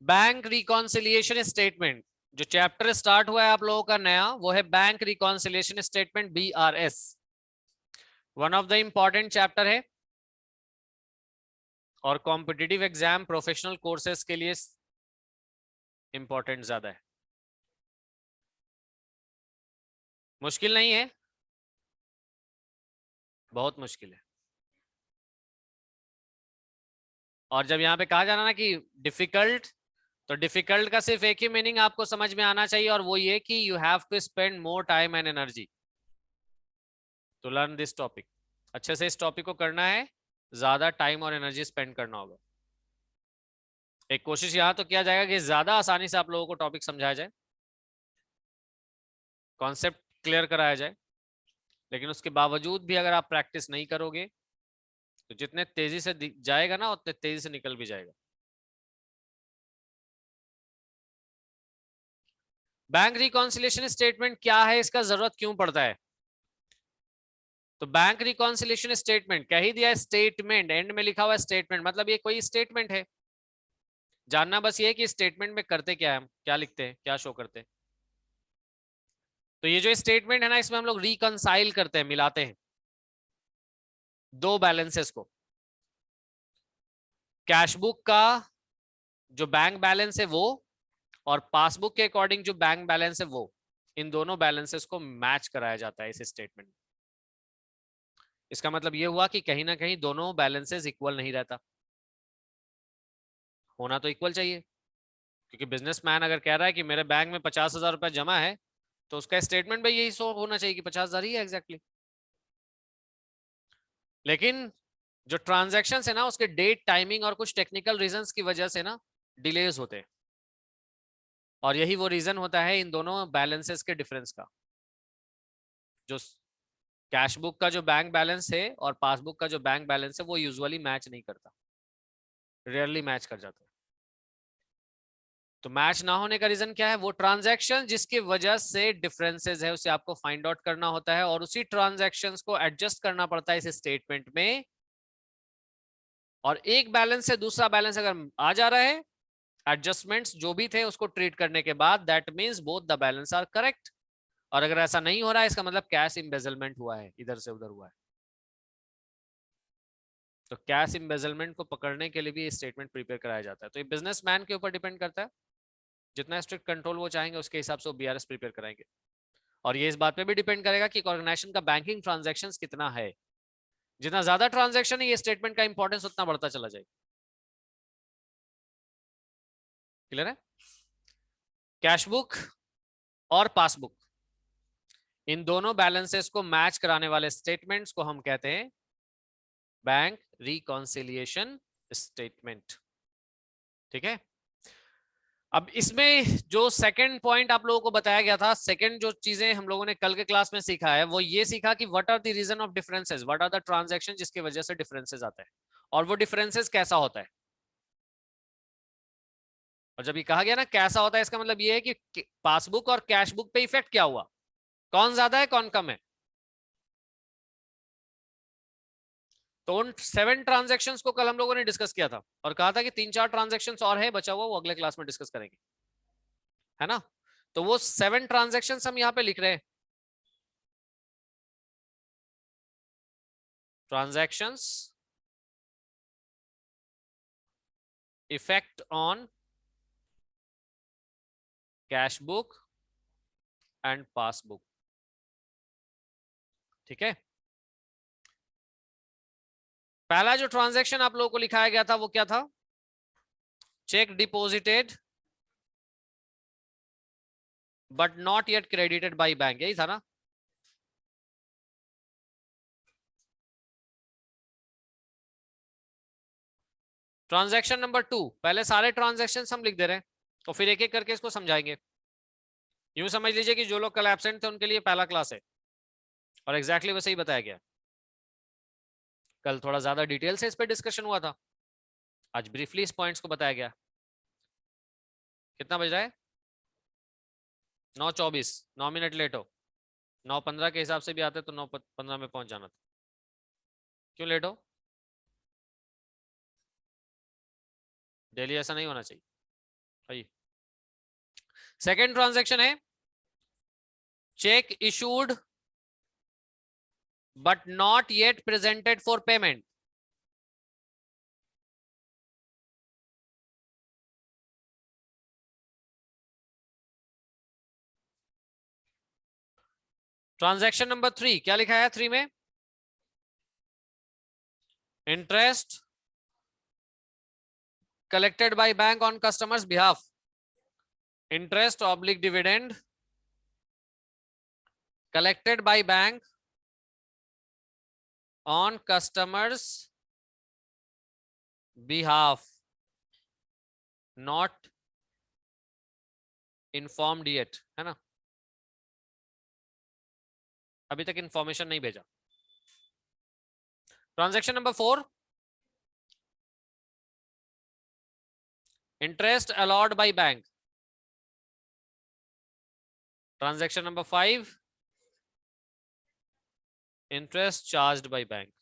Bank reconciliation statement, जो chapter start हुआ है आप लोगों का नया, वो है bank reconciliation statement, BRS। One of the important chapter है और कॉम्पिटिटिव एग्जाम प्रोफेशनल कोर्सेज के लिए इंपॉर्टेंट ज्यादा है। मुश्किल नहीं है, बहुत मुश्किल है। और जब यहाँ पे कहा जाना ना कि डिफिकल्ट, तो डिफिकल्ट का सिर्फ एक ही मीनिंग आपको समझ में आना चाहिए, और वो ये कि you have to spend more time and energy to learn this topic. अच्छे से इस टॉपिक को करना है, ज्यादा टाइम और एनर्जी स्पेंड करना होगा। एक कोशिश यहां तो किया जाएगा कि ज्यादा आसानी से आप लोगों को टॉपिक समझाया जाए, कॉन्सेप्ट क्लियर कराया जाए, लेकिन उसके बावजूद भी अगर आप प्रैक्टिस नहीं करोगे तो जितने तेजी से जाएगा ना उतने तेजी से निकल भी जाएगा। बैंक रिकॉन्सिलिएशन स्टेटमेंट क्या है, इसका जरूरत क्यों पड़ता है? तो बैंक रिकॉन्सिलिएशन स्टेटमेंट कह ही दिया, स्टेटमेंट, एंड में लिखा हुआ स्टेटमेंट, मतलब ये कोई स्टेटमेंट है। जानना बस ये है कि स्टेटमेंट में करते क्या है, हम क्या लिखते हैं, क्या शो करते हैं। तो ये जो स्टेटमेंट है ना, इसमें हम लोग रिकंसाइल करते हैं, मिलाते हैं दो बैलेंसेस को। कैशबुक का जो बैंक बैलेंस है वो, और पासबुक के अकॉर्डिंग जो बैंक बैलेंस है वो, इन दोनों बैलेंसेस को मैच कराया जाता है इस स्टेटमेंट में। इसका मतलब ये हुआ कि कहीं ना कहीं दोनों बैलेंसेस इक्वल नहीं रहता, होना तो इक्वल चाहिए। क्योंकि बिजनेसमैन अगर कह रहा है कि मेरे बैंक में 50,000 रुपए जमा है, तो उसका स्टेटमेंट में यही शो होना चाहिए कि 50,000 ही है एग्जैक्टली। लेकिन जो ट्रांजेक्शन है ना, उसके डेट, टाइमिंग और कुछ टेक्निकल रीजंस की वजह से ना डिलेज होते हैं, और यही वो रीजन होता है इन दोनों बैलेंसेस के डिफरेंस का। जो कैशबुक का जो बैंक बैलेंस है और पासबुक का जो बैंक बैलेंस है वो यूजुअली मैच नहीं करता, रेयरली मैच कर जाता है। तो मैच ना होने का रीजन क्या है? वो ट्रांजैक्शन जिसकी वजह से डिफरेंसेस है उसे आपको फाइंड आउट करना होता है, और उसी ट्रांजैक्शंस को एडजस्ट करना पड़ता है इस स्टेटमेंट में। और एक बैलेंस से दूसरा बैलेंस अगर आ जा रहा है, एडजस्टमेंट्स जो भी थे उसको ट्रीट करने के बाद, that means both the balance are correct. और अगर ऐसा नहीं हो रहा है, इसका मतलब कैश इंबेजलमेंट हुआ है, इधर से उधर हुआ है। तो कैश इंबेजलमेंट को पकड़ने के लिए भी स्टेटमेंट प्रिपेयर कराया जाता है। तो ये बिजनेसमैन के ऊपर डिपेंड करता है, जितना स्ट्रिक्ट कंट्रोल वो चाहेंगे उसके हिसाब से वो BRS प्रिपेयर कराएंगे। और ये इस बात पे भी डिपेंड करेगा कि ऑर्गेनाइजेशन का बैंकिंग ट्रांजैक्शन कितना है। जितना ज्यादा ट्रांजैक्शन है, ये स्टेटमेंट का इंपॉर्टेंस उतना बढ़ता चला जाएगा। क्लियर है? कैशबुक और पासबुक, इन दोनों बैलेंसेस को मैच कराने वाले स्टेटमेंट्स को हम कहते हैं बैंक रिकॉन्सिलिएशन स्टेटमेंट। ठीक है? अब इसमें जो सेकंड पॉइंट आप लोगों को बताया गया था, सेकंड जो चीजें हम लोगों ने कल के क्लास में सीखा है, वो ये सीखा कि what are the reason of differences, what are the transaction जिसकी वजह से डिफरेंसेस आते हैं, और वो डिफरेंसेस कैसा होता है। और जब ये कहा गया ना कैसा होता है, इसका मतलब ये है कि पासबुक और कैशबुक पे इफेक्ट क्या हुआ, कौन ज्यादा है कौन कम है। तो उन 7 ट्रांजेक्शन्स को कल हम लोगों ने डिस्कस किया था, और कहा था कि 3-4 ट्रांजेक्शन्स और है बचा हुआ, वो अगले क्लास में डिस्कस करेंगे, है ना? तो वो 7 ट्रांजेक्शन्स हम यहाँ पे लिख रहे हैं। Transactions effect on cash book and passbook. ठीक है? पहला जो ट्रांजैक्शन आप लोगों को लिखाया गया था वो क्या था? Check deposited but not yet credited by bank, यही था ना? ट्रांजैक्शन नंबर 2, पहले सारे ट्रांजैक्शन हम लिख दे रहे हैं और फिर एक एक करके इसको समझाएंगे। यूं समझ लीजिए कि जो लोग कल एब्सेंट थे उनके लिए पहला क्लास है, और एग्जैक्टली वैसे ही बताया गया। कल थोड़ा ज्यादा डिटेल से इस पर डिस्कशन हुआ था, आज ब्रीफली इस पॉइंट्स को बताया गया। कितना बज रहा है? 9:24, 9 मिनट लेट हो। 9:15 के हिसाब से भी आते तो 9:15 में पहुंच जाना था। क्यों लेट हो? डेली ऐसा नहीं होना चाहिए। सेकेंड ट्रांजैक्शन है check issued but not yet presented for payment. Transaction number 3 क्या लिखा है 3 में? Interest collected by bank on customers behalf. Interest oblique dividend collected by bank on customers behalf, not informed yet, है ना? अभी तक information नहीं भेजा. Transaction number 4 interest allowed by bank. Transaction number 5 interest charged by bank.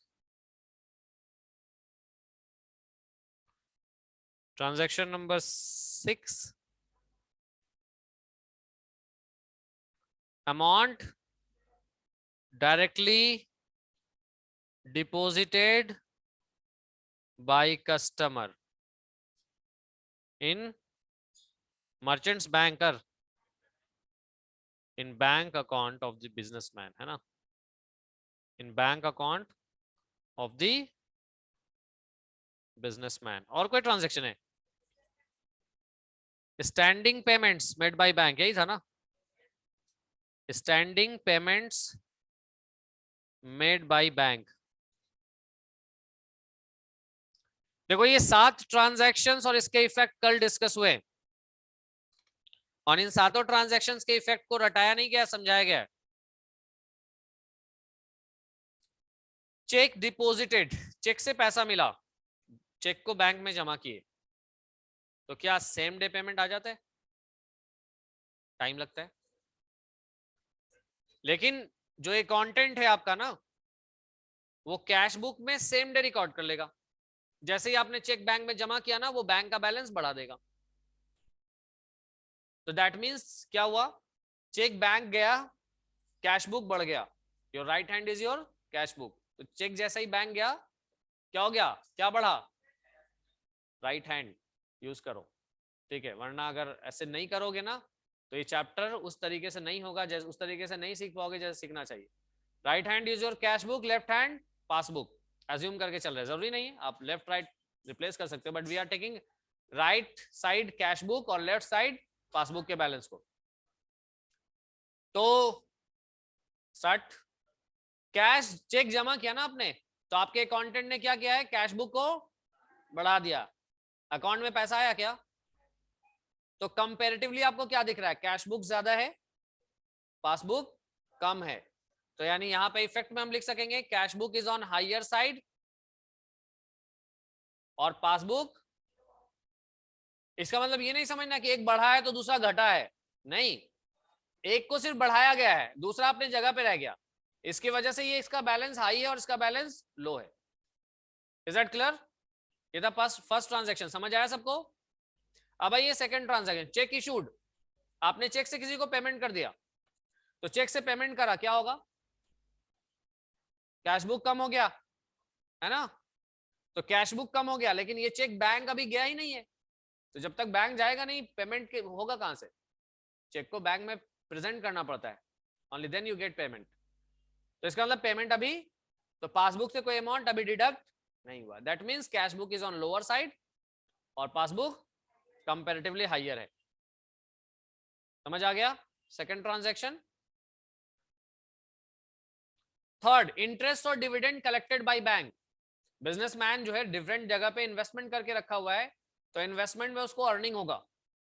Transaction number 6 amount directly deposited by customer in merchant's banker in bank account of the businessman, है ना? In bank account of the businessman. और कोई transaction है? Standing payments made by bank, यही था ना? Standing payments made by bank. देखो ये 7 ट्रांजैक्शंस और इसके इफेक्ट कल डिस्कस हुए और इन 7 ट्रांजैक्शंस के इफेक्ट को रटाया नहीं गया, समझाया गया. चेक डिपॉजिटेड, चेक से पैसा मिला, चेक को बैंक में जमा किए, तो क्या सेम डे पेमेंट आ जाता है? टाइम लगता है. लेकिन जो अकाउंटेंट है आपका ना, वो कैश बुक में सेम डे रिकॉर्ड कर लेगा. जैसे ही आपने चेक बैंक में जमा किया ना, वो बैंक का बैलेंस बढ़ा देगा. तो दैट मींस क्या हुआ? चेक बैंक गया, कैश बुक बढ़ गया. Your right hand is your cash book. तो चेक जैसा ही बैंक गया, क्या हो गया? क्या बढ़ा? राइट हैंड यूज करो, ठीक है? वरना अगर ऐसे नहीं करोगे ना, तो ये चैप्टर उस तरीके से नहीं होगा, जैसे उस तरीके से नहीं सीख पाओगे जैसे सीखना चाहिए. Right hand use your cash book, left hand passbook. Assume करके चल रहे, जरूरी नहीं है आप लेफ्ट राइट रिप्लेस कर सकते हो, but we are taking right side cash book और लेफ्ट साइड पासबुक के बैलेंस को. तो स्टार्ट. कैश चेक जमा किया ना आपने, तो आपके अकाउंटेंट ने क्या किया है? कैश बुक को बढ़ा दिया. अकाउंट में पैसा आया क्या? तो कंपैरेटिवली आपको क्या दिख रहा है? कैश बुक ज्यादा है, पासबुक कम है. तो यानी यहां पे इफेक्ट में हम लिख सकेंगे cash book is on higher side और पासबुक. इसका मतलब ये नहीं समझना कि एक बढ़ा है तो दूसरा घटा है, नहीं. एक को सिर्फ बढ़ाया गया है, दूसरा अपने जगह पे रह गया. इसकी वजह से ये इसका बैलेंस हाई है और इसका बैलेंस लो है. Is that clear? ये था फर्स्ट ट्रांजैक्शन. समझ आया सबको? अब आइए सेकंड ट्रांजैक्शन, चेक इशूड. आपने चेक से किसी को पेमेंट कर दिया, तो चेक से पेमेंट करा, क्या होगा? कैश बुक कम हो गया, है ना? तो कैश बुक कम हो गया, लेकिन ये चेक बैंक अभी गया ही नहीं है. तो जब तक बैंक जाएगा नहीं, पेमेंट होगा कहां से? चेक को बैंक में प्रेजेंट करना पड़ता है, only then you get payment. तो इसका मतलब पेमेंट अभी, तो पासबुक से कोई अमाउंट अभी डिडक्ट नहीं हुआ. That means cash book is on lower side और पासबुक कंपैरेटिवली हायर है. समझ आ गया? Second transaction. थर्ड, इंटरेस्ट और dividend collected by bank. Businessman जो है डिफरेंट जगह पे इन्वेस्टमेंट करके रखा हुआ है, तो इन्वेस्टमेंट में उसको अर्निंग होगा.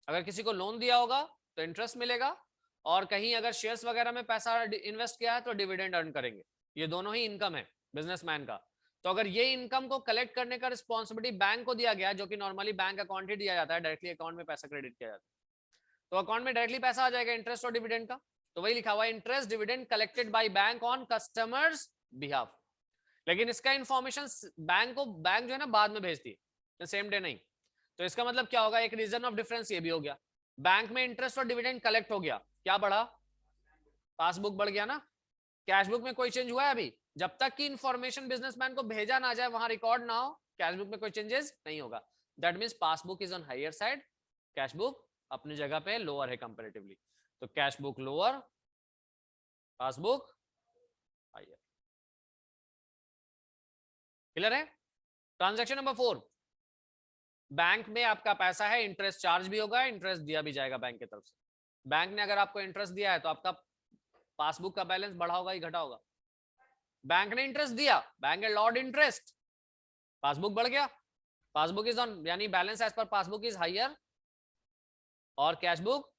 अगर किसी को लोन दिया होगा तो इंटरेस्ट मिलेगा, और कहीं अगर शेयर्स वगैरह में पैसा इन्वेस्ट किया है तो डिविडेंड अर्न करेंगे. ये दोनों ही इनकम है बिजनेसमैन का. तो अगर ये इनकम को कलेक्ट करने का रिस्पॉन्सिबिलिटी बैंक को दिया गया, जो कि नॉर्मली बैंक अकाउंट ही दिया जाता है, डायरेक्टली अकाउंट में पैसा क्रेडिट किया जाता है, तो अकाउंट में डायरेक्टली पैसा आ जाएगा इंटरेस्ट और डिविडेंड का. तो वही लिखा हुआ है interest dividend collected by bank on customers behalf. लेकिन इसका इंफॉर्मेशन बैंक को, बैंक जो है ना बाद में भेजती है, सेम डे नहीं. तो इसका मतलब क्या होगा, एक रीजन ऑफ डिफरेंस ये भी हो गया, बैंक में इंटरेस्ट और डिविडेंड कलेक्ट हो गया, क्या बढ़ा, पासबुक बढ़ गया ना। कैश बुक में कोई चेंज हुआ है अभी, जब तक कि इंफॉर्मेशन बिजनेसमैन को भेजा ना जाए, वहां रिकॉर्ड ना हो, कैश बुक में कोई चेंजेस नहीं होगा। That means passbook is on higher side, cash book अपनी जगह पे लोअर है कंपैरेटिवली। तो cash book lower, passbook higher. Clear है। ट्रांजैक्शन नंबर 4, बैंक में आपका पैसा है, इंटरेस्ट चार्ज भी होगा, इंटरेस्ट दिया भी जाएगा बैंक की तरफ से। बैंक ने अगर आपको इंटरेस्ट दिया है तो आपका पासबुक का बैलेंस बढ़ा होगा ही घटा होगा। बैंक ने इंटरेस्ट दिया, बैंक लॉर्ड इंटरेस्ट, पासबुक बढ़ गया, पासबुक इज ऑन, यानी balance as per passbook is higher और कैश बुक,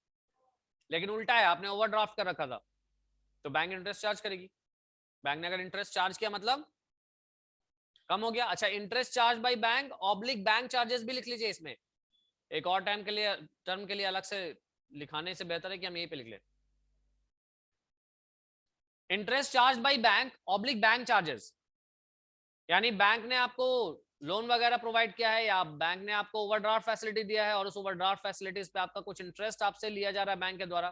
लेकिन उल्टा है, आपने ओवरड्राफ्ट कर रखा था तो बैंक इंटरेस्ट चार्ज करेगी। बैंक ने अगर इंटरेस्ट चार्ज किया मतलब कम हो गया। अच्छा, interest charge by bank oblique bank charges भी लिख लीजिए इसमें, एक और टाइम के लिए, टर्म के लिए अलग से लिखाने से बेहतर है कि हम यहीं पे लिख लें। Interest charge by bank oblique bank charges, यानी बैंक ने आपको लोन वगैरह प्रोवाइड किया है या बैंक ने आपको ओवरड्राफ्ट फैसिलिटी दिया है और उस ओवरड्राफ्ट फैसिलिटीज पे आपका कुछ इंटरेस्ट आपसे लिया जा रहा है बैंक के द्वारा,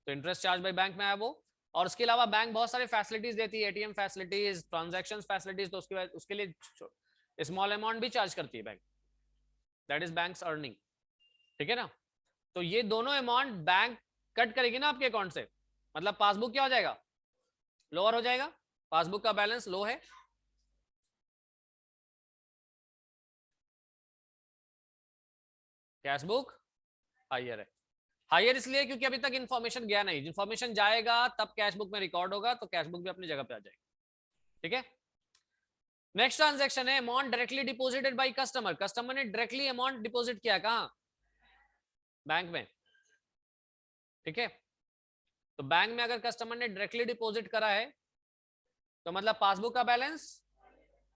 तो इंटरेस्ट चार्ज बाय बैंक में आया वो। और उसके अलावा बैंक बहुत सारी फैसिलिटीज देती है, एटीएम फैसिलिटीज, ट्रांजैक्शंस फैसिलिटीज, तो उसके लिए स्मॉल अमाउंट भी चार्ज करती है bank, that is banks earning. ठीक है ना। तो ये दोनों अमाउंट बैंक कट करेगी ना आपके अकाउंट से, मतलब पासबुक क्या हो जाएगा, लोअर हो जाएगा, पासबुक का बैलेंस लो है, कैश बुक हायर है। हायर इसलिए क्योंकि अभी तक इंफॉर्मेशन गया नहीं, इंफॉर्मेशन जाएगा तब कैश बुक में रिकॉर्ड होगा, तो कैश बुक भी अपनी जगह पे आ जाएगी। ठीक है। नेक्स्ट ट्रांजैक्शन है amount directly deposited by customer, customer ने डायरेक्टली अमाउंट डिपॉजिट किया कहां, बैंक में। ठीक है। तो बैंक में अगर कस्टमर ने डायरेक्टली डिपॉजिट करा है तो मतलब पासबुक का बैलेंस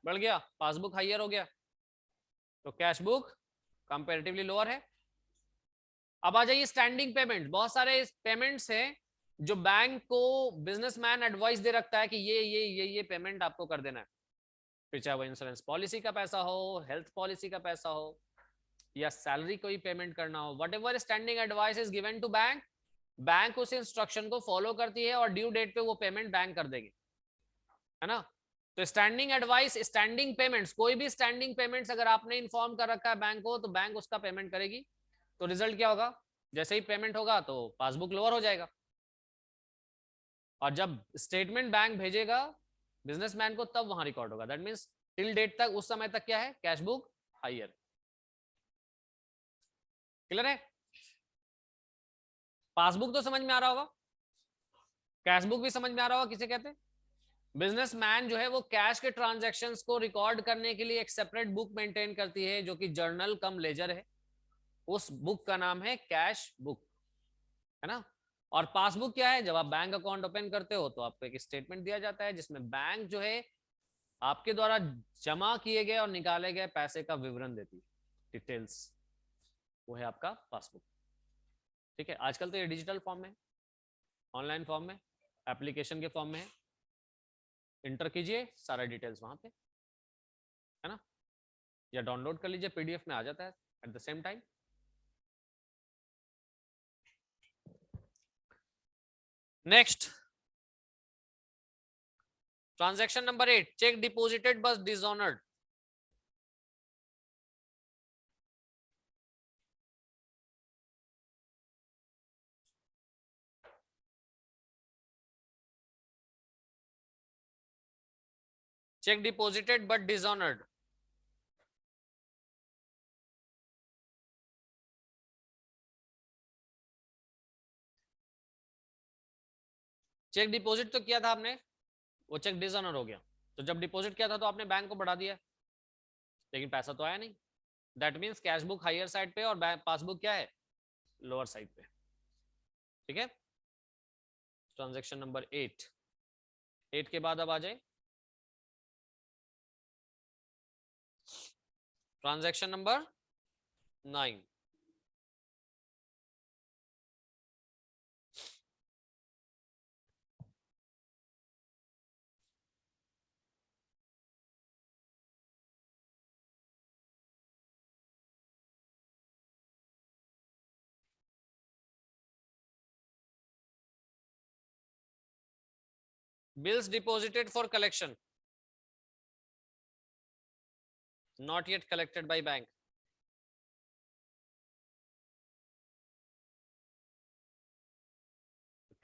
बढ़ गया, पासबुक हायर हो गया, तो कैश बुक कंपैरेटिवली लोअर है। अब आ जाइए स्टैंडिंग पेमेंट, बहुत सारे पेमेंट्स हैं जो बैंक को बिजनेसमैन एडवाइस दे रखता है कि ये पेमेंट आपको कर देना है, फिर चाहे वो इंश्योरेंस पॉलिसी का पैसा हो, हेल्थ पॉलिसी का पैसा हो, या सैलरी कोई पेमेंट करना हो, whatever standing advice is given to bank, bank उस इंस्ट्रक्शन को फॉलो करती है और ड्यू डेट पे वो पेमेंट बैंक कर देगी, है ना। तो स्टैंडिंग एडवाइस, स्टैंडिंग पेमेंट्स, कोई भी स्टैंडिंग पेमेंट्स अगर आपने इन्फॉर्म कर रखा है बैंक को तो बैंक उसका पेमेंट करेगी। तो रिजल्ट क्या होगा, जैसे ही पेमेंट होगा तो पासबुक लोअर हो जाएगा, और जब स्टेटमेंट बैंक भेजेगा बिजनेसमैन को तब वहां रिकॉर्ड होगा, दैट मींस टिल डेट तक, उस समय तक क्या है, कैश बुक हायर। क्लियर है। पासबुक तो समझ में आ रहा होगा, कैश बुक भी समझ में आ रहा होगा, किसे कहते हैं। बिजनेसमैन जो है वो कैश के ट्रांजैक्शंस को रिकॉर्ड करने के लिए एक सेपरेट बुक मेंटेन करती है जो कि जर्नल कम लेजर है, उस बुक का नाम है कैश बुक, है ना। और पासबुक क्या है, जब आप बैंक अकाउंट ओपन करते हो तो आपको एक स्टेटमेंट दिया जाता है जिसमें बैंक जो है आपके द्वारा जमा किए गए और निकाले गए पैसे का विवरण देती है, डिटेल्स, वो है आपका पासबुक। ठीक है। आजकल तो ये डिजिटल फॉर्म में, ऑनलाइन फॉर्म में, एप्लीकेशन के फॉर्म में है, इंटर कीजिए सारा डिटेल्स वहां पे, है ना, या डाउनलोड कर लीजिए, पीडीएफ में आ जाता है at the same time. Next transaction number 8, cheque deposited but dishonoured. Cheque deposited but dishonoured, cheque deposit तो किया था आपने, वो चेक डिसऑनर हो गया, तो जब डिपॉजिट किया था तो आपने बैंक को बढ़ा दिया, लेकिन पैसा तो आया नहीं, that means cash book higher side पे और पासबुक क्या है, लोअर साइड पे। ठीक है। ट्रांजैक्शन नंबर 8, 8 के बाद अब आ जाए transaction number 9। Bills deposited for collection, not yet collected by bank.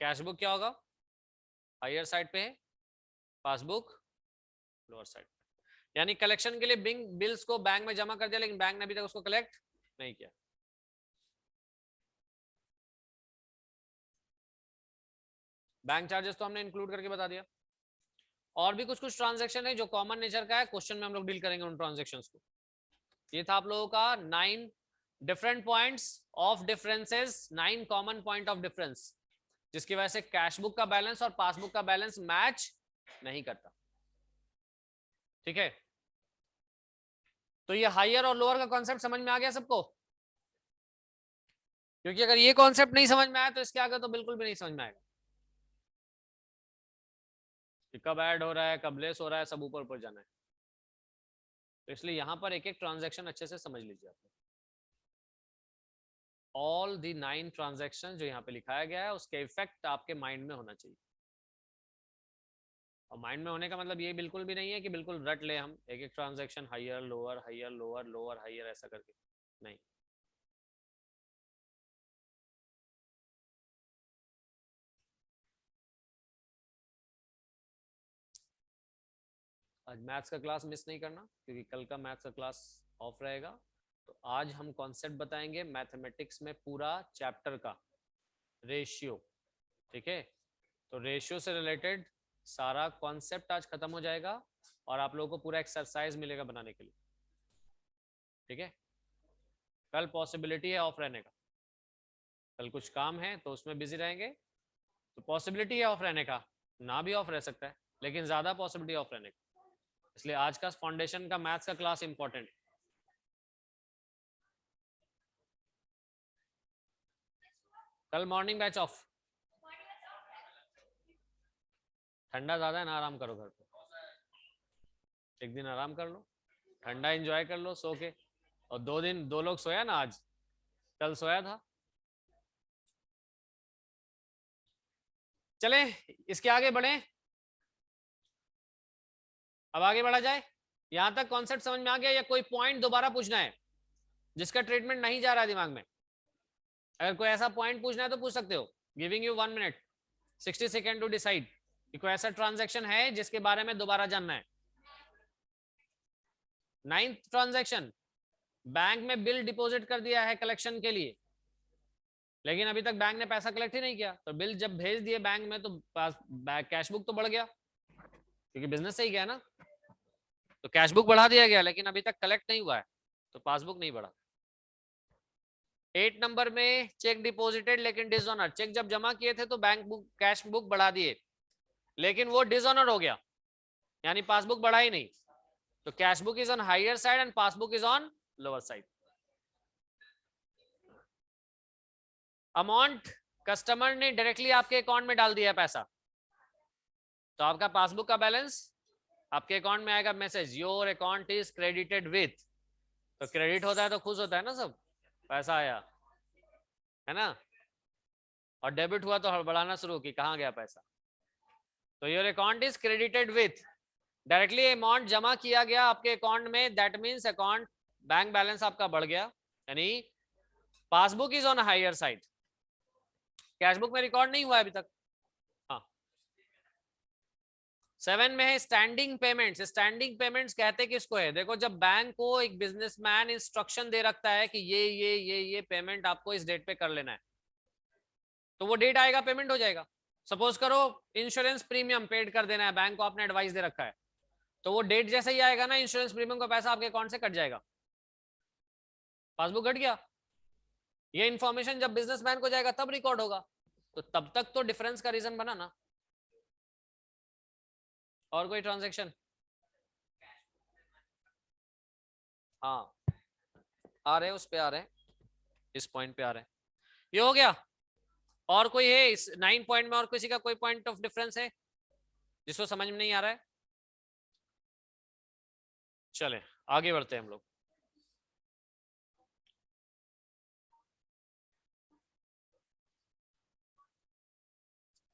Cash book क्या होगा, हायर साइड पे है, पासबुक लोअर साइड। यानी कलेक्शन के लिए बिल्स को बैंक में जमा कर दिया, लेकिन बैंक ने अभी तक उसको कलेक्ट नहीं किया। बैंक चार्जेस तो हमने इंक्लूड करके बता दिया। और भी कुछ ट्रांजैक्शन है जो कॉमन नेचर का है, क्वेश्चन में हम लोग डील करेंगे उन ट्रांजैक्शंस को। ये था आप लोगों का 9 different points of differences, 9 common point of difference, जिसकी वजह से कैश बुक का बैलेंस और पासबुक का बैलेंस मैच नहीं करता। ठीक है, तो ये हायर और लोअर का कॉन्सेप्ट समझ में आ गया सबको? क्योंकि अगर ये कॉन्सेप्ट नहीं समझ में आया तो इसके आगे तो बिल्कुल भी नहीं समझ में आएगा कि कब ऐड हो रहा है, कब लेस हो रहा है, सब ऊपर ऊपर जाना है। तो इसलिए यहां पर एक एक ट्रांजैक्शन अच्छे से समझ लीजिए आप। ऑल दी 9 ट्रांजैक्शन जो यहाँ पे लिखाया गया है उसके इफेक्ट आपके माइंड में होना चाहिए। और माइंड में होने का मतलब ये बिल्कुल भी नहीं है कि बिल्कुल रट ले हम एक एक transaction higher lower higher lower lower higher ऐसा करके, नहीं। आज मैथ्स का क्लास मिस नहीं करना, क्योंकि कल का मैथ्स का क्लास ऑफ रहेगा। तो आज हम कॉन्सेप्ट बताएंगे मैथमेटिक्स में पूरा चैप्टर का, रेशियो। ठीक है, तो रेशियो से रिलेटेड सारा कॉन्सेप्ट आज खत्म हो जाएगा और आप लोगों को पूरा एक्सरसाइज मिलेगा बनाने के लिए। ठीक है, कल पॉसिबिलिटी है ऑफ रहने का, कल कुछ काम है तो उसमें बिजी रहेंगे, तो पॉसिबिलिटी है ऑफ रहने का, ना भी ऑफ रह सकता है, लेकिन ज्यादा पॉसिबिलिटी ऑफ रहने का। इसलिए आज का फाउंडेशन का मैथ्स का क्लास इंपॉर्टेंट। कल मॉर्निंग बैच ऑफ, ठंडा ज्यादा है ना, आराम करो घर पे, एक दिन आराम कर लो, ठंडा एंजॉय कर लो सो के। और 2 दिन 2 लोग सोया ना आज, कल सोया था। चले इसके आगे बढ़े, अब आगे बढ़ा जाए। यहां तक कॉन्सेप्ट समझ में आ गया या कोई पॉइंट दोबारा पूछना है जिसका ट्रीटमेंट नहीं जा रहा है दिमाग में? अगर कोई ऐसा पॉइंट पूछना है तो पूछ सकते हो। Giving you 1 minute 60 second to decide कि कोई ऐसा ट्रांजैक्शन है जिसके बारे में दोबारा जानना है। 9th ट्रांजैक्शन, बैंक में बिल डिपॉजिट कर दिया है कलेक्शन के लिए, लेकिन अभी तक बैंक ने पैसा कलेक्ट ही नहीं किया। तो बिल जब भेज दिए बैंक में तो कैश बुक तो बढ़ गया, क्योंकि बिजनेस सही गया ना, तो कैश बुक बढ़ा दिया गया, लेकिन अभी तक कलेक्ट नहीं हुआ है तो पासबुक नहीं बढ़ा। 8 नंबर में चेक डिपॉजिटेड लेकिन डिसऑनर, चेक जब जमा किए थे तो बैंक बुक कैश बुक बढ़ा दिए, लेकिन वो डिसऑनर हो गया, यानी पासबुक बढ़ा ही नहीं। तो cash book is on higher side and passbook is on lower side. Amount customer ने डायरेक्टली आपके अकाउंट में डाल दिया पैसा, तो आपका पासबुक का बैलेंस आपके अकाउंट में आएगा message, your account is credited with. तो क्रेडिट होता है तो खुश होता है ना सब, पैसा आया है ना, और डेबिट हुआ तो हड़बड़ाना शुरू की कहाँ गया पैसा। तो your account is credited with, directly amount जमा किया गया आपके अकाउंट में, that means account bank balance आपका बढ़ गया, यानी passbook is on higher side. Cash book में रिकॉर्ड नहीं हुआ अभी तक। हाँ, 7 में है स्टैंडिंग पेमेंट्स। स्टैंडिंग पेमेंट्स कहते किसको है? देखो, जब बैंक को एक बिजनेसमैन इंस्ट्रक्शन दे रखता है कि ये पेमेंट आपको इस डेट पे कर लेना है, तो वो डेट आएगा पेमेंट हो जाएगा। सपोज करो इंश्योरेंस प्रीमियम पेड कर देना है, बैंक को आपने एडवाइस दे रखा है, तो वो डेट जैसे ही आएगा ना, इंश्योरेंस प्रीमियम का पैसा आपके अकाउंट से कट जाएगा, पासबुक कट गया। ये इन्फॉर्मेशन जब बिजनेसमैन को जाएगा तब रिकॉर्ड होगा, तो तब तक तो डिफरेंस का रीजन बना ना। और कोई ट्रांजेक्शन? हाँ, आ रहे हैं, उस पे आ रहे हैं, इस पॉइंट पे आ रहे हैं। ये हो गया। और कोई है इस 9 पॉइंट में, और किसी का कोई पॉइंट ऑफ डिफरेंस है जिसको समझ में नहीं आ रहा है? चले आगे बढ़ते हैं हम लोग।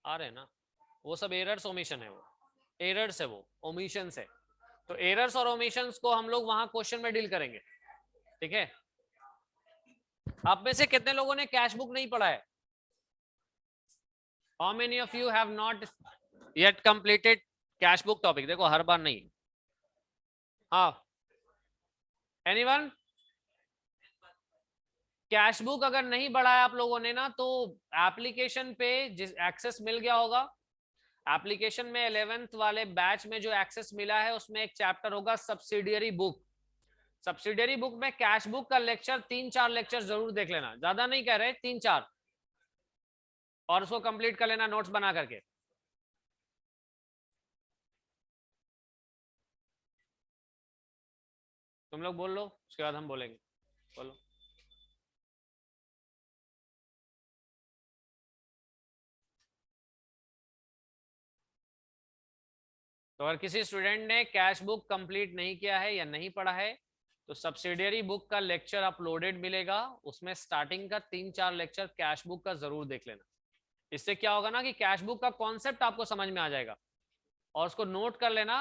आ रहे हैं ना, वो सब एरर्स ओमिशन है, वो एरर्स है, वो ओमिशंस है। तो एरर्स और ओमिशंस को हम लोग वहां क्वेश्चन में डील करेंगे, ठीक है। आप में से कितने लोगों ने कैश बुक नहीं पढ़ा है? How many of you have not yet completed cash book topic? देखो हर बार नहीं। हाँ, एनीवन? कैश बुक अगर नहीं बढ़ाया आप लोगों ने ना, तो एप्लीकेशन पे जिस एक्सेस मिल गया होगा, एप्लीकेशन में 11th वाले बैच में जो एक्सेस मिला है उसमें एक चैप्टर होगा सब्सिडियरी बुक। सब्सिडियरी बुक में कैश बुक का लेक्चर 3-4 लेक्चर जरूर देख लेना, ज्यादा नहीं कह रहे, 3-4, और उसको कंप्लीट कर लेना नोट्स बना करके। तुम लोग बोल लो, उसके बाद हम बोलेंगे। बोलो। तो अगर किसी स्टूडेंट ने कैश बुक कंप्लीट नहीं किया है या नहीं पढ़ा है, तो सब्सिडियरी बुक का लेक्चर अपलोडेड मिलेगा, उसमें स्टार्टिंग का 3-4 लेक्चर कैश बुक का जरूर देख लेना। इससे क्या होगा ना कि कैश बुक का कॉन्सेप्ट आपको समझ में आ जाएगा, और उसको नोट कर लेना,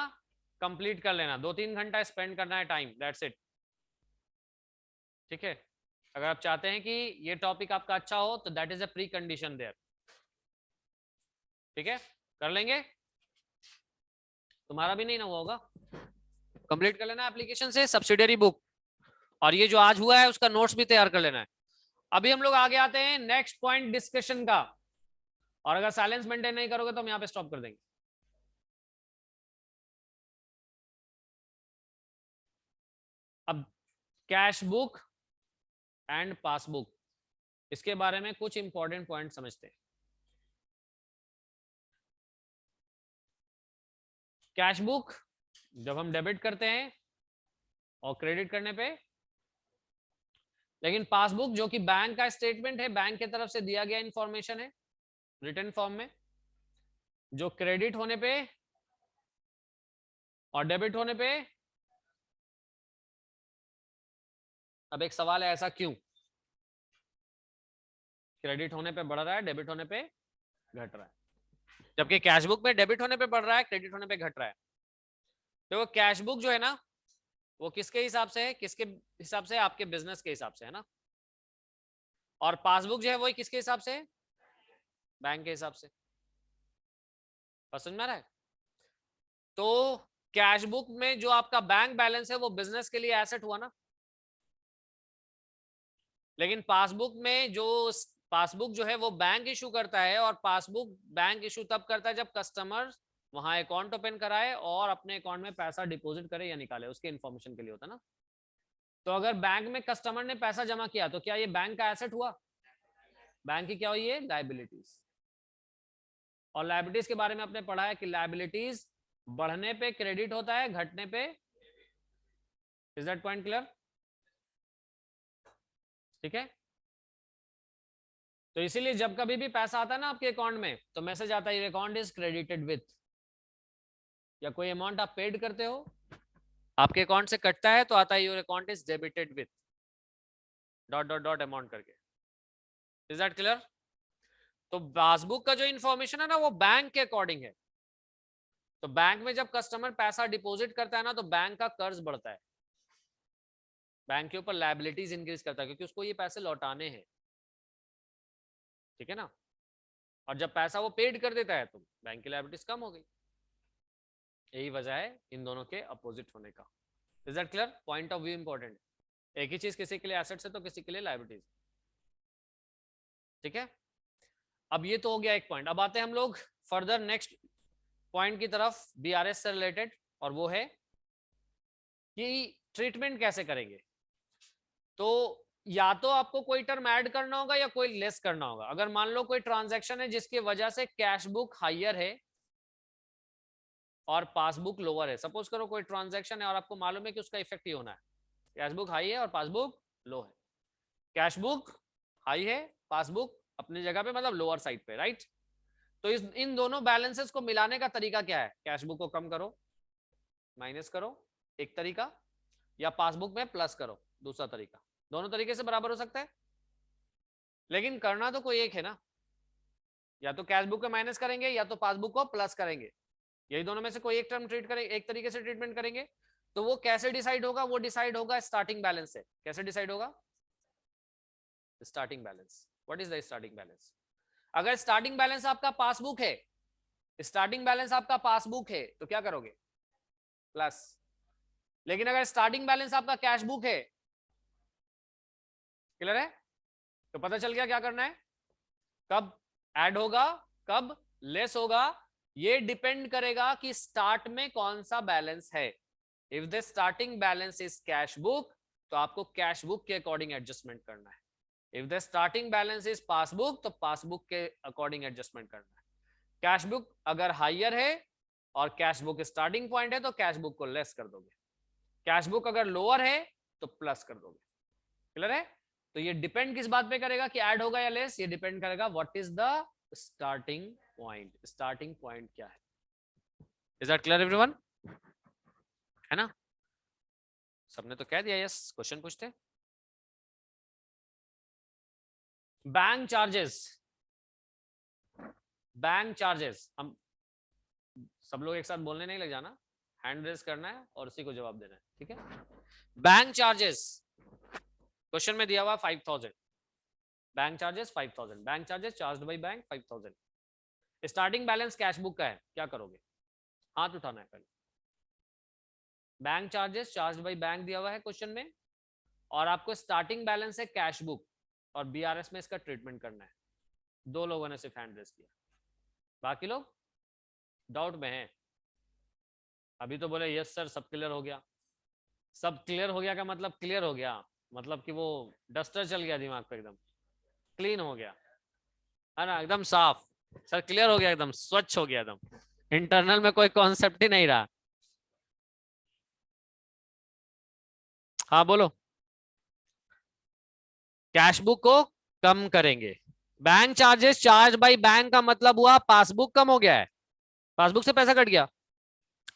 कंप्लीट कर लेना, 2-3 घंटा स्पेंड करना है टाइम, दैट्स इट, ठीक है। अगर आप चाहते हैं कि ये टॉपिक आपका अच्छा हो तो that is a precondition there, ठीक है। कर लेंगे, तुम्हारा भी नहीं ना हुआ होगा, कंप्लीट कर लेना एप्लीकेशन से सब्सिडियरी बुक, और ये जो आज हुआ है उसका नोट्स भी तैयार कर लेना है। अभी हम लोग आगे आते हैं नेक्स्ट पॉइंट डिस्कशन का, और अगर साइलेंस मेंटेन नहीं करोगे तो हम यहाँ पे स्टॉप कर देंगे। अब कैश बुक एंड पासबुक, इसके बारे में कुछ इंपॉर्टेंट पॉइंट समझते हैं। कैश बुक जब हम डेबिट करते हैं और क्रेडिट करने पे, लेकिन पासबुक जो कि बैंक का स्टेटमेंट है, बैंक की तरफ से दिया गया इंफॉर्मेशन है रिटन फॉर्म में, जो क्रेडिट होने पे और डेबिट होने पे। अब एक सवाल है, ऐसा क्यों? क्रेडिट होने पे बढ़ रहा है, डेबिट होने पे घट रहा है, जबकि कैश बुक में डेबिट होने पे बढ़ रहा है, क्रेडिट होने पे घट रहा है। तो कैश बुक जो है ना, वो किसके हिसाब से है? किसके हिसाब से? आपके बिजनेस के हिसाब से, है ना। और पासबुक जो है वो किसके हिसाब से है? बैंक के हिसाब से। समझ में आ रहा है? तो कैश बुक में जो आपका बैंक बैलेंस है वो बिजनेस के लिए एसेट हुआ ना, लेकिन पासबुक में जो पासबुक जो है वो बैंक इशू करता है, और पासबुक बैंक इशू तब करता है जब कस्टमर वहां अकाउंट ओपन कराए और अपने अकाउंट में पैसा डिपॉजिट करे या निकाले, उसके इन्फॉर्मेशन के लिए होता है ना। तो अगर बैंक में कस्टमर ने पैसा जमा किया तो क्या ये बैंक का एसेट हुआ? बैंक की क्या हुई है? लायबिलिटीज। और लायबिलिटीज के बारे में आपने पढ़ा है कि लायबिलिटीज बढ़ने पे क्रेडिट होता है, घटने पे। Is that point clear? ठीक है। तो इसीलिए जब कभी भी पैसा आता है ना आपके अकाउंट में, तो मैसेज आता है your account is credited with, या कोई अमाउंट आप पेड करते हो, आपके अकाउंट से कटता है तो आता है your account is debited with dot dot dot amount करके। Is that clear? तो पासबुक का जो इंफॉर्मेशन है ना वो बैंक के अकॉर्डिंग है। तो बैंक में जब कस्टमर पैसा डिपॉजिट करता है ना, तो बैंक का कर्ज बढ़ता है, बैंक के ऊपर लायबिलिटीज इंक्रीज करता है, क्योंकि उसको ये पैसे लौटाने हैं, ठीक है ना। और जब पैसा वो पेड कर देता है तो बैंक की लायबिलिटीज कम हो गई। यही वजह है इन दोनों के अपोजिट होने का। Is that clear? Point of view important, एक ही चीज किसी के लिए एसेट्स है तो किसी के लिए लायबिलिटीज, ठीक है। अब ये तो हो गया एक पॉइंट। अब आते हैं हम लोग फर्दर नेक्स्ट पॉइंट की तरफ, बीआरएस से रिलेटेड, और वो है कि ट्रीटमेंट कैसे करेंगे। तो या तो आपको कोई टर्म ऐड करना होगा या कोई लेस करना होगा। अगर मान लो कोई ट्रांजैक्शन है जिसकी वजह से कैश बुक हायर है और पासबुक लोअर है, सपोज करो कोई ट्रांजैक्शन है और आपको मालूम है कि उसका इफेक्ट ही होना है, कैश बुक हाई है और पासबुक लो है, कैश बुक हाई है, पासबुक अपनी जगह पे मतलब लोअर साइड पे, राइट। तो इन दोनों बैलेंसेस को मिलाने का तरीका क्या है? कैश बुक को कम करो, माइनस करो, एक तरीका, या पासबुक में प्लस करो, दूसरा तरीका। दोनों तरीके से बराबर हो सकता है, लेकिन करना तो कोई एक है ना। या तो कैश बुक को माइनस करेंगे या तो पासबुक को प्लस करेंगे, यही दोनों में से कोई एक टर्म ट्रीट करेंगे, एक तरीके से ट्रीटमेंट करेंगे। तो वो कैसे डिसाइड होगा, वो डिसाइड होगा स्टार्टिंग बैलेंस से। कैसे डिसाइड होगा? Starting balance. What is the starting balance? अगर स्टार्टिंग बैलेंस आपका पासबुक है, स्टार्टिंग बैलेंस आपका पासबुक है तो क्या करोगे? प्लस। लेकिन अगर स्टार्टिंग बैलेंस आपका कैश बुक है, क्लियर है? तो पता चल गया क्या करना है, कब ऐड होगा कब लेस होगा, ये डिपेंड करेगा कि स्टार्ट में कौन सा बैलेंस है। If the starting balance is cash book तो आपको कैश बुक के अकॉर्डिंग एडजस्टमेंट करना है। If the starting balance is passbook तो पासबुक के अकॉर्डिंग एडजस्टमेंट करना है। कैश बुक अगर हायर है और कैश बुक स्टार्टिंग पॉइंट है तो कैश बुक को लेस कर दोगे, कैश बुक अगर लोअर है तो प्लस कर दोगे। क्लियर है? तो ये डिपेंड किस बात पे करेगा कि ऐड होगा या लेस, ये डिपेंड करेगा what is the starting point. Starting point क्या है? Is that clear everyone? है ना? सबने तो कह दिया यस। क्वेश्चन पूछते। बैंक चार्जेस, बैंक चार्जेस, हम सब लोग एक साथ बोलने नहीं लग जाना, हैंड रेज करना है और उसी को जवाब देना है, ठीक है? बैंक चार्जेस क्वेश्चन में दिया हुआ 5000, bank charges 5000, bank charges charged by bank 5000, starting balance cash book का है, क्या करोगे? हाथ उठाना है पहले। Bank charges charged by bank दिया हुआ है क्वेश्चन में, और आपको स्टार्टिंग बैलेंस है कैश बुक, और बीआरएस में इसका ट्रीटमेंट करना है। दो लोगों ने सिर्फ हैंड रेज किया, बाकी लोग डाउट में हैं। अभी तो बोले यस सर सब क्लियर हो गया। सब क्लियर हो गया का मतलब क्लियर हो गया, मतलब कि वो डस्टर चल गया दिमाग पे, एकदम क्लीन हो गया, है ना, एकदम साफ। सर क्लियर हो गया, एकदम स्वच्छ हो गया, एकदम इंटरनल में कोई कॉन्सेप्ट ही नहीं रहा। हाँ बोलो। कैश बुक को कम करेंगे। Bank charges charge by bank का मतलब हुआ पासबुक कम हो गया है, पासबुक से पैसा कट गया।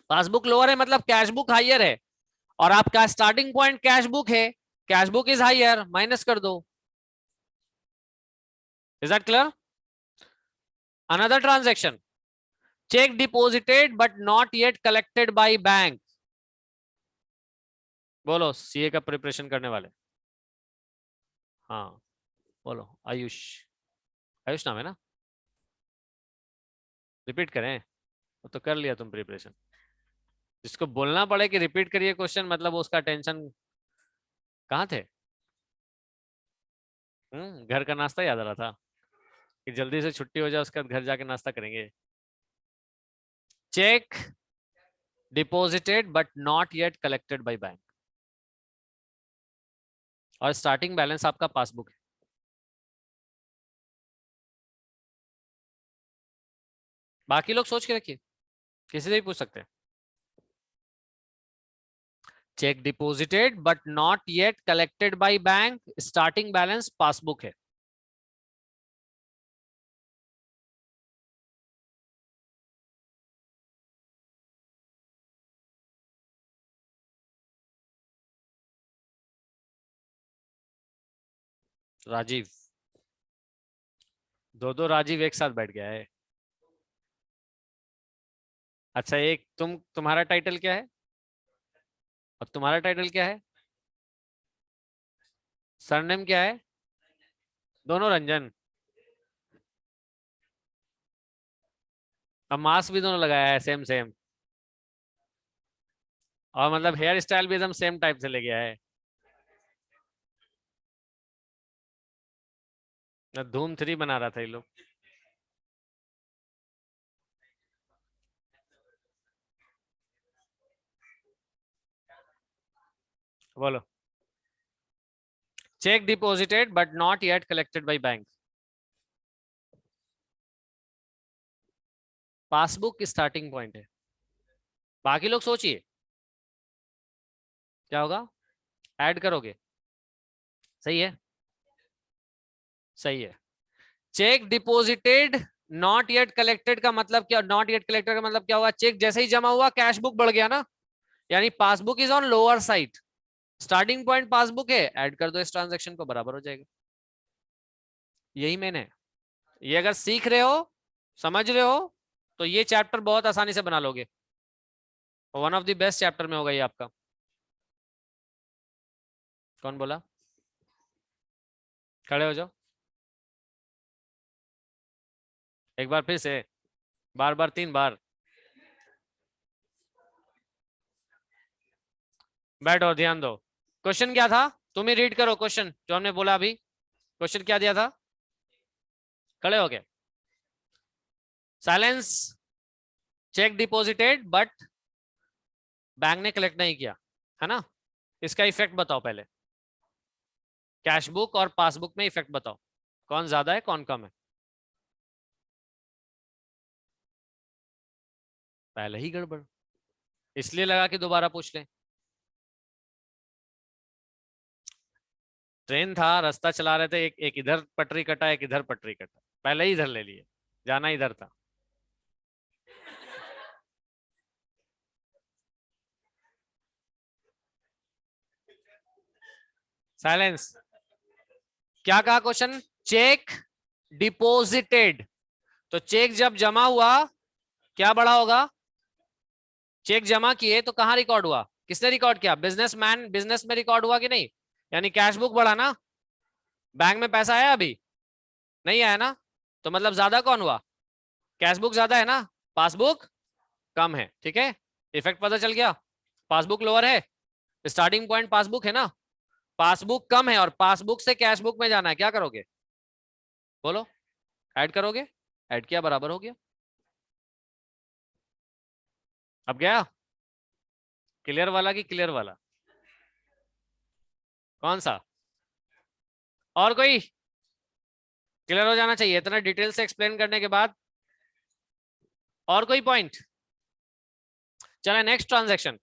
पासबुक लोअर है मतलब कैश बुक हाइयर है, और आपका स्टार्टिंग पॉइंट कैश बुक है, cash book is higher, minus कर दो। Is that clear? Another transaction, check deposited but not yet collected by bank. बोलो सीए का प्रिपरेशन करने वाले। हाँ बोलो। आयुष, आयुष नाम है ना? रिपीट करें? वो तो कर लिया तुम प्रिपरेशन। जिसको बोलना पड़े कि रिपीट करिए क्वेश्चन, मतलब उसका टेंशन कहाँ थे? घर का नाश्ता याद आ रहा था कि जल्दी से छुट्टी हो जाए, उसके बाद घर जाके नाश्ता करेंगे। Check deposited but not yet collected by bank, और स्टार्टिंग बैलेंस आपका पासबुक है। बाकी लोग सोच के रखिए, किसी से भी पूछ सकते हैं। Check deposited but not yet collected by bank, starting balance passbook है। राजीव, दो दो राजीव एक साथ बैठ गया है। अच्छा एक तुम्हारा टाइटल क्या है और तुम्हारा टाइटल क्या है? सरनेम क्या है? दोनों रंजन। अब मास्क भी दोनों लगाया है सेम सेम, और मतलब हेयर स्टाइल भी एकदम सेम टाइप से ले गया है। धूम 3 बना रहा था ये लोग। बोलो। Check deposited but not yet collected by bank, passbook की स्टार्टिंग पॉइंट है। बाकी लोग सोचिए क्या होगा, ऐड करोगे? सही है, सही है। Check deposited not yet collected का मतलब क्या, नॉट येट कलेक्टेड का मतलब क्या हुआ? चेक जैसे ही जमा हुआ कैश बुक बढ़ गया ना, यानी passbook is on lower side, starting point passbook है, ऐड कर दो इस ट्रांजैक्शन को, बराबर हो जाएगा। यही मैंने, ये अगर सीख रहे हो समझ रहे हो? तो ये चैप्टर बहुत आसानी से बना लोगे, one of the best chapter में होगा ये आपका। कौन बोला? खड़े हो जाओ एक बार फिर से, बार बार 3 बार। बैठो, ध्यान दो। क्वेश्चन क्या था? तुम ही रीड करो क्वेश्चन जो हमने बोला अभी। क्वेश्चन क्या दिया था? खड़े हो गए। Silence. Check deposited but bank ने कलेक्ट नहीं किया, है ना? इसका इफेक्ट बताओ पहले। कैश बुक और पासबुक में इफेक्ट बताओ, कौन ज्यादा है कौन कम है? पहले ही गड़बड़, इसलिए लगा कि दोबारा पूछ लें। ट्रेन था, रास्ता चला रहे थे, एक इधर पटरी कटा, एक इधर पटरी कटा, पहले ही इधर ले लिए, जाना इधर था। साइलेंस। क्या कहा क्वेश्चन? चेक डिपॉजिटेड, तो चेक जब जमा हुआ क्या बढ़ा होगा? चेक जमा किए तो कहां रिकॉर्ड हुआ? किसने रिकॉर्ड किया? बिजनेसमैन, बिजनेस में रिकॉर्ड हुआ कि नहीं? यानी कैश बुक बढ़ा ना, बैंक में पैसा आया अभी नहीं आया ना, तो मतलब ज्यादा कौन हुआ? कैश बुक ज्यादा है ना, पासबुक कम है, ठीक है? इफेक्ट पता चल गया। पासबुक लोअर है, स्टार्टिंग पॉइंट पासबुक है ना, पासबुक कम है और पासबुक से कैश बुक में जाना है, क्या करोगे? बोलो। ऐड करोगे? ऐड किया, बराबर हो गया। अब गया क्लियर वाला कि क्लियर वाला? कौन सा? और कोई? क्लियर हो जाना चाहिए इतना डिटेल से एक्सप्लेन करने के बाद। और कोई पॉइंट? चले नेक्स्ट ट्रांजैक्शन।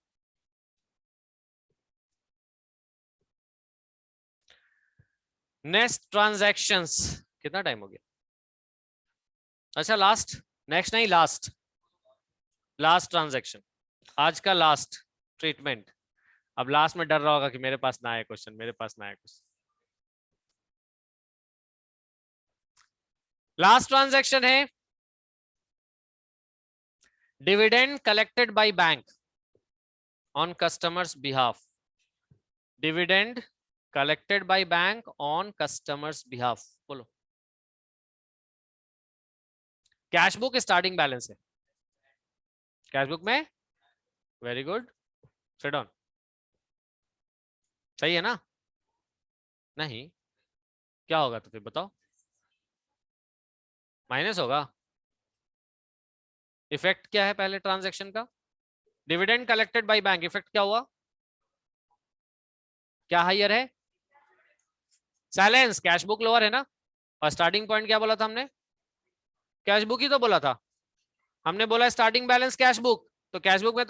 Next transactions. कितना टाइम हो गया? अच्छा लास्ट, नेक्स्ट नहीं लास्ट, लास्ट ट्रांजैक्शन, आज का लास्ट ट्रीटमेंट। अब लास्ट में डर रहा होगा कि मेरे पास ना आए क्वेश्चन, मेरे पास ना आए क्वेश्चन। लास्ट ट्रांजैक्शन है dividend collected by bank on customers behalf. Dividend collected by bank on customers behalf. बोलो। कैश बुक स्टार्टिंग बैलेंस है, कैश बुक में। Very good, sit down. सही है ना? नहीं, क्या होगा तो फिर बताओ? माइनस होगा। इफेक्ट क्या है पहले ट्रांजैक्शन का? Dividend collected by bank, effect क्या हुआ? क्या हाइयर है? साइलेंस। कैश बुक लोअर है ना, और स्टार्टिंग पॉइंट क्या बोला था हमने? कैश बुक ही तो बोला था हमने, बोला स्टार्टिंग बैलेंस कैश बुक, तो कैश बुक में तो